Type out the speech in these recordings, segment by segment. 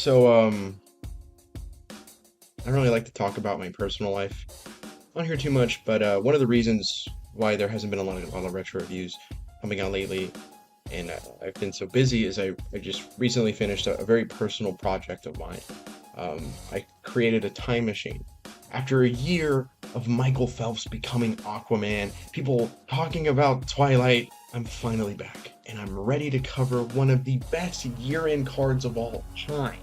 So, I don't really like to talk about my personal life on here too much, but one of the reasons why there hasn't been a lot of retro reviews coming out lately, and I've been so busy, is I just recently finished a very personal project of mine. I created a time machine. After a year of Michael Phelps becoming Aquaman, people talking about Twilight, I'm finally back, and I'm ready to cover one of the best year-end cards of all time.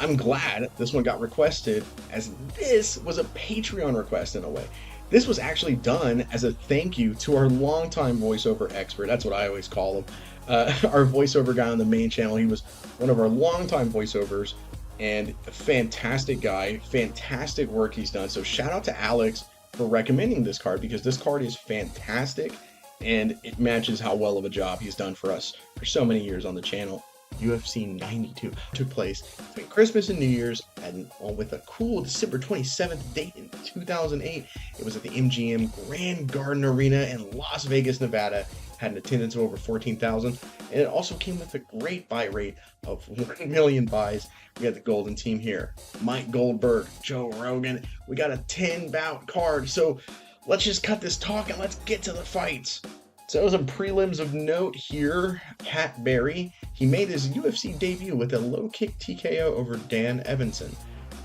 I'm glad this one got requested, as this was a Patreon request in a way. This was actually done as a thank you to our longtime voiceover expert. That's what I always call him. Our voiceover guy on the main channel. He was one of our longtime voiceovers and a fantastic guy. Fantastic work he's done. So shout out to Aleks for recommending this card, because this card is fantastic and it matches how well of a job he's done for us for so many years on the channel. UFC 92 took place between Christmas and New Year's, and with a cool December 27th date in 2008. It was at the MGM Grand Garden Arena in Las Vegas, Nevada. Had an attendance of over 14,000, and it also came with a great buy rate of 1 million buys. We had the Golden Team here: Mike Goldberg, Joe Rogan. We got a 10 bout card, so let's just cut this talk and let's get to the fights. So some prelims of note here. Pat Barry, he made his UFC debut with a low kick TKO over Dan Evanson.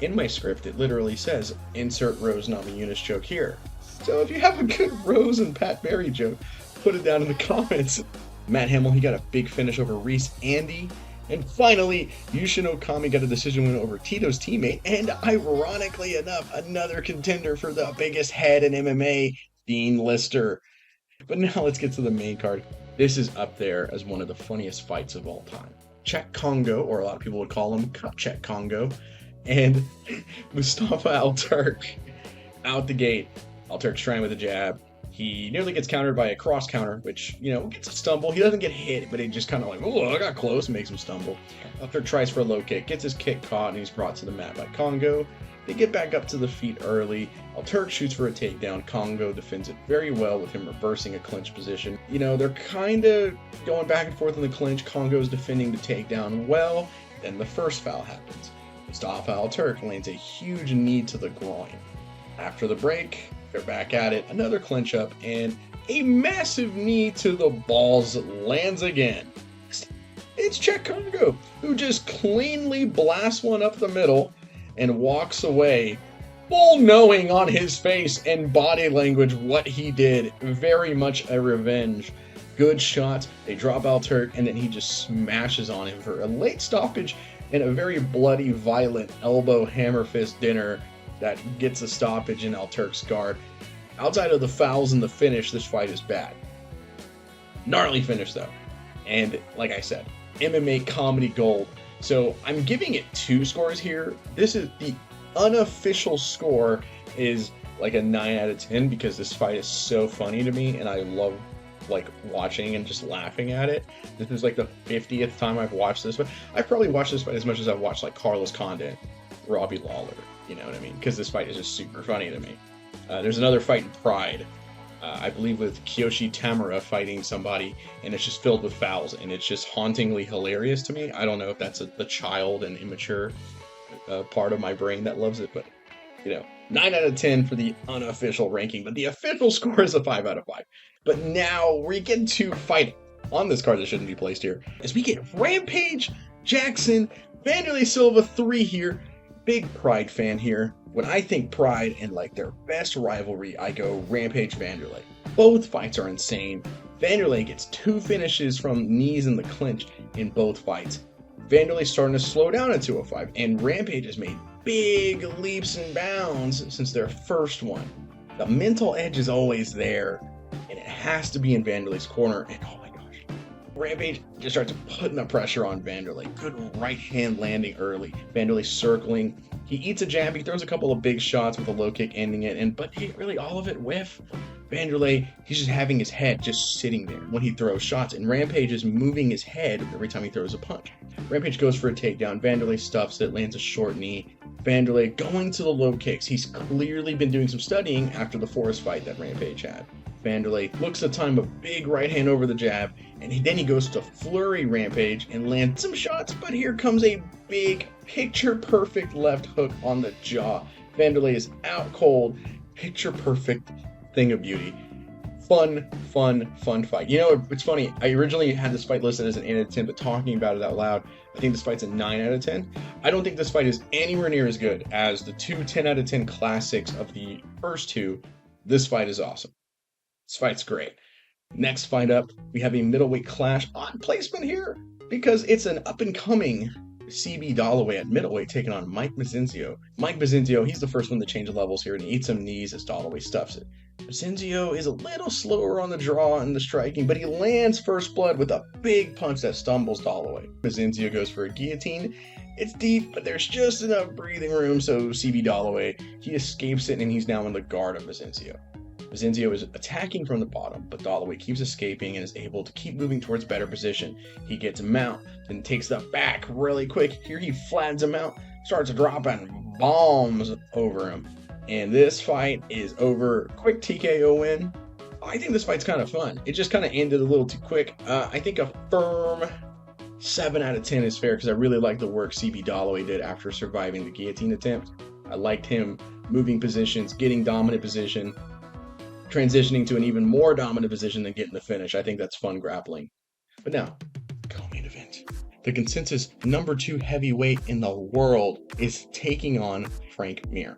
In my script, it literally says, insert Rose Namajunas joke here. So if you have a good Rose and Pat Barry joke, put it down in the comments. Matt Hamill, he got a big finish over Reese Andy. And finally, Yushin Okami got a decision win over Tito's teammate, and ironically enough, another contender for the biggest head in MMA, Dean Lister. But now let's get to the main card. This is up there as one of the funniest fights of all time. Cheick Kongo, or a lot of people would call him Cheick Kongo, and Mustafa Al-Turk out the gate. Al-Turk's trying with a jab. He nearly gets countered by a cross counter, which, gets a stumble. He doesn't get hit, but he just kind of like, oh, I got close, and makes him stumble. Al-Turk tries for a low kick, gets his kick caught, and he's brought to the mat by Kongo. They get back up to the feet early. Al-Turk shoots for a takedown. Kongo defends it very well with him reversing a clinch position. They're kind of going back and forth in the clinch. Kongo's defending the takedown well. Then the first foul happens. Mustafa Al-Turk lands a huge knee to the groin. After the break, they're back at it. Another clinch up, and a massive knee to the balls lands again. It's Cheick Kongo, who just cleanly blasts one up the middle and walks away, full knowing on his face and body language what he did. Very much a revenge. Good shots. They drop Al-Turk, and then he just smashes on him for a late stoppage and a very bloody, violent elbow hammer fist dinner that gets a stoppage in Al-Turk's guard. Outside of the fouls and the finish, this fight is bad. Gnarly finish, though. And like I said, MMA comedy gold. So I'm giving it 2 scores here. This is the unofficial score is like a 9 out of 10, because this fight is so funny to me and I love watching and just laughing at it. This is like the 50th time I've watched this, but I've probably watched this fight as much as I've watched Carlos Condit, Robbie Lawler, you know what I mean? Because this fight is just super funny to me. There's another fight in Pride, I believe with Kiyoshi Tamura fighting somebody, and it's just filled with fouls, and it's just hauntingly hilarious to me. I don't know if that's the child and immature part of my brain that loves it, but 9 out of 10 for the unofficial ranking, but the official score is a 5 out of 5. But now we get to fighting on this card that shouldn't be placed here, as we get Rampage, Jackson, Wanderlei Silva 3 here. Big Pride fan here. When I think Pride and their best rivalry, I go Rampage, Wanderlei. Both fights are insane. Wanderlei gets 2 finishes from knees in the clinch in both fights. Wanderlei's starting to slow down at 205, and Rampage has made big leaps and bounds since their first one. The mental edge is always there, and it has to be in Wanderlei's corner, and oh my gosh. Rampage just starts putting the pressure on Wanderlei. Good right hand landing early. Wanderlei circling. He eats a jab. He throws a couple of big shots with a low kick ending it, but really all of it whiff. Wanderlei, he's just having his head just sitting there when he throws shots, and Rampage is moving his head every time he throws a punch. Rampage goes for a takedown. Wanderlei stuffs it, lands a short knee. Wanderlei going to the low kicks. He's clearly been doing some studying after the Forrest fight that Rampage had. Wanderlei looks to time a big right hand over the jab, and then he goes to flurry Rampage and lands some shots, but here comes a big, picture-perfect left hook on the jaw. Wanderlei is out cold, picture-perfect thing of beauty. Fun fight. You know, it's funny, I originally had this fight listed as an 8 out of 10, but talking about it out loud, I think this fight's a 9 out of 10. I don't think this fight is anywhere near as good as the two 10 out of 10 classics of the first two. This fight is awesome. This fight's great. Next fight up, we have a middleweight clash. Odd placement here, because it's an up-and-coming CB Dolloway at middleweight taking on Mike Massenzio. Mike Massenzio, he's the first one to change levels here, and he eats some knees as Dolloway stuffs it. Massenzio is a little slower on the draw and the striking, but he lands first blood with a big punch that stumbles Dolloway. Massenzio goes for a guillotine. It's deep, but there's just enough breathing room, so CB Dolloway, he escapes it, and he's now in the guard of Massenzio. Massenzio is attacking from the bottom, but Dolloway keeps escaping and is able to keep moving towards better position. He gets him out, then takes the back really quick. Here he flattens him out, starts dropping bombs over him. And this fight is over. Quick TKO win. I think this fight's kind of fun. It just kind of ended a little too quick. I think a firm 7 out of 10 is fair because I really like the work CB Dolloway did after surviving the guillotine attempt. I liked him moving positions, getting dominant position, transitioning to an even more dominant position than getting the finish. I think that's fun grappling. But now, co-main event. The consensus number 2 heavyweight in the world is taking on Frank Mir.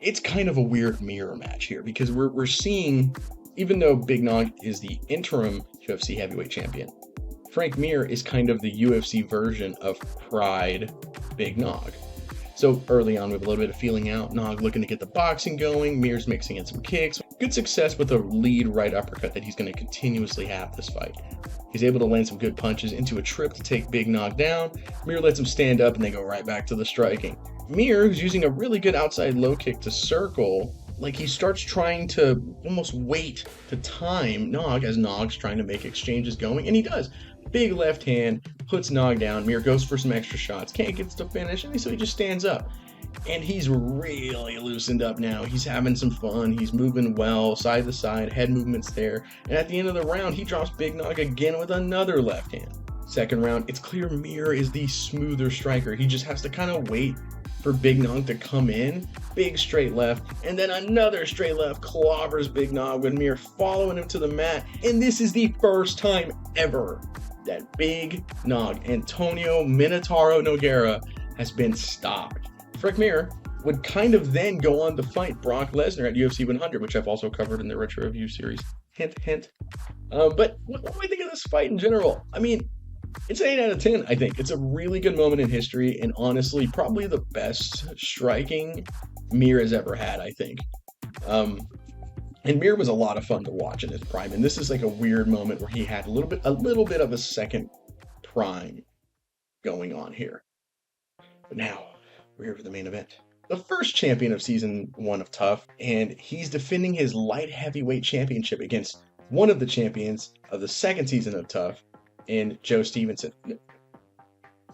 It's kind of a weird mirror match here because we're seeing, even though Big Nog is the interim UFC heavyweight champion, Frank Mir is kind of the UFC version of Pride Big Nog. So early on, we have a little bit of feeling out. Nog looking to get the boxing going. Mir's mixing in some kicks. Good success with a lead right uppercut that he's going to continuously have this fight. He's able to land some good punches into a trip to take Big Nog down. Mir lets him stand up and they go right back to the striking. Mir, who's using a really good outside low kick to circle, like he starts trying to almost wait to time Nog as Nog's trying to make exchanges going, and he does. Big left hand, puts Nog down. Mir goes for some extra shots, can't get to finish, and so he just stands up. And he's really loosened up now. He's having some fun. He's moving well, side to side, head movements there. And at the end of the round, he drops Big Nog again with another left hand. Second round, it's clear Mir is the smoother striker. He just has to kind of wait for Big Nog to come in. Big straight left, and then another straight left clobbers Big Nog with Mir following him to the mat. And this is the first time ever that Big Nog, Antonio Minotauro Nogueira, has been stopped. Frank Mir would kind of then go on to fight Brock Lesnar at UFC 100, which I've also covered in the Retro Review series. Hint, hint. But what do I think of this fight in general? I mean, it's an 8 out of 10, I think. It's a really good moment in history, and honestly, probably the best striking Mir has ever had, I think. And Mir was a lot of fun to watch in his prime, and this is like a weird moment where he had a little bit of a second prime going on here. But now, we're here for the main event. The first champion of season 1 of Tough, and he's defending his light heavyweight championship against one of the champions of the second season of Tough, and Joe Stevenson.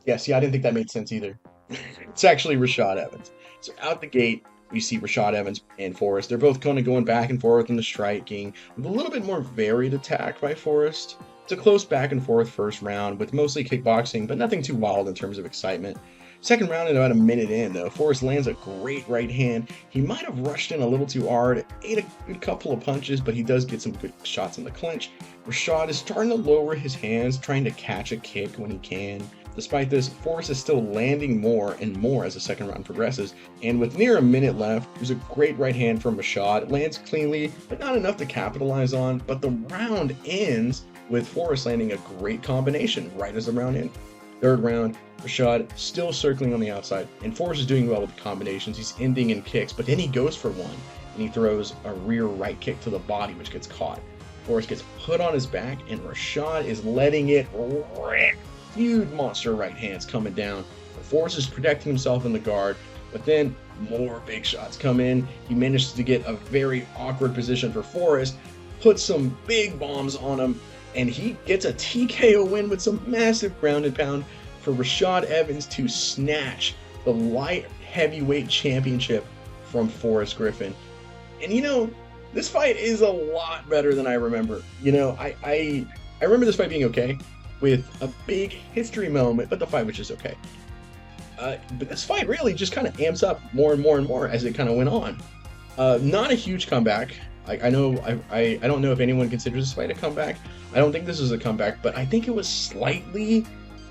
Yeah, see, I didn't think that made sense either. It's actually Rashad Evans. So out the gate, we see Rashad Evans and Forrest. They're both kind of going back and forth in the striking, with a little bit more varied attack by Forrest. It's a close back and forth first round, with mostly kickboxing, but nothing too wild in terms of excitement. Second round, at about a minute in, though, Forrest lands a great right hand. He might have rushed in a little too hard, ate a couple of punches, but he does get some good shots in the clinch. Rashad is starting to lower his hands, trying to catch a kick when he can. Despite this, Forrest is still landing more and more as the second round progresses, and with near a minute left, there's a great right hand from Rashad. It lands cleanly, but not enough to capitalize on, but the round ends with Forrest landing a great combination right as the round ends. Third round, Rashad still circling on the outside, and Forrest is doing well with the combinations. He's ending in kicks, but then he goes for one, and he throws a rear right kick to the body, which gets caught. Forrest gets put on his back, and Rashad is letting it rip. Huge monster right hands coming down. Forrest is protecting himself in the guard, but then more big shots come in. He manages to get a very awkward position for Forrest, puts some big bombs on him, and he gets a TKO win with some massive ground and pound for Rashad Evans to snatch the light heavyweight championship from Forrest Griffin. And you know, This fight is a lot better than I remember. I remember this fight being okay with a big history moment, but the fight was just okay. But this fight really just kind of amps up more and more and more as it kind of went on. Not a huge comeback. I know I don't know if anyone considers this fight a comeback. I don't think this is a comeback, but I think it was slightly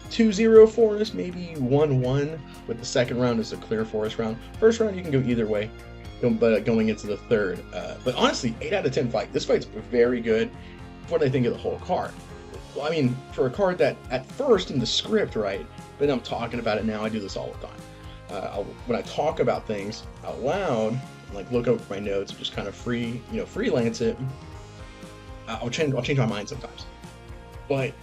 2-0 Forrest, maybe 1-1, with the second round as a clear Forrest round. First round you can go either way, but going into the third. But honestly, 8 out of 10 fight. This fight's very good. What I think of the whole card. Well, I mean, for a card that at first in the script, right? But I'm talking about it now. I do this all the time. When I talk about things out loud, like look over my notes, just kind of freelance it. I'll change my mind sometimes. But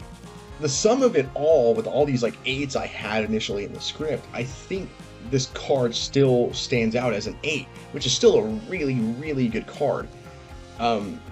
the sum of it all, with all these like 8s I had initially in the script, I think this card still stands out as an 8, which is still a really, really good card.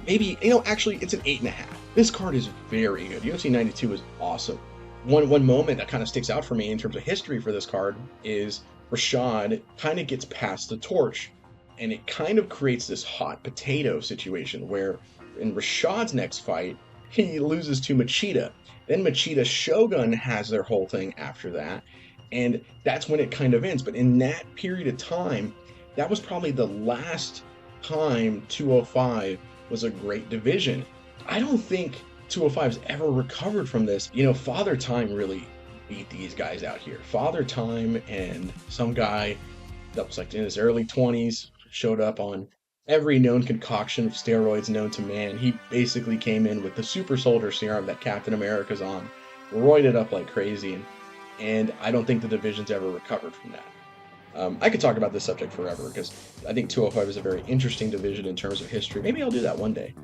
Maybe, actually it's an 8.5. This card is very good. UFC 92 is awesome. One moment that kind of sticks out for me in terms of history for this card is Rashad kind of gets passed the torch, and it kind of creates this hot potato situation where in Rashad's next fight, he loses to Machida. Then Machida Shogun has their whole thing after that, and that's when it kind of ends. But in that period of time, that was probably the last time 205 was a great division. I don't think 205's ever recovered from this. Father Time really beat these guys out here. Father Time and some guy that was like in his early 20s showed up on every known concoction of steroids known to man. He basically came in with the super soldier serum that Captain America's on, roided up like crazy, and I don't think the division's ever recovered from that. I could talk about this subject forever because I think 205 is a very interesting division in terms of history. Maybe I'll do that one day.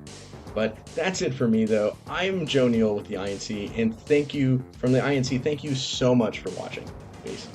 But that's it for me, though. I'm Joe Neal with the INC, and thank you from the INC. Thank you so much for watching. Peace.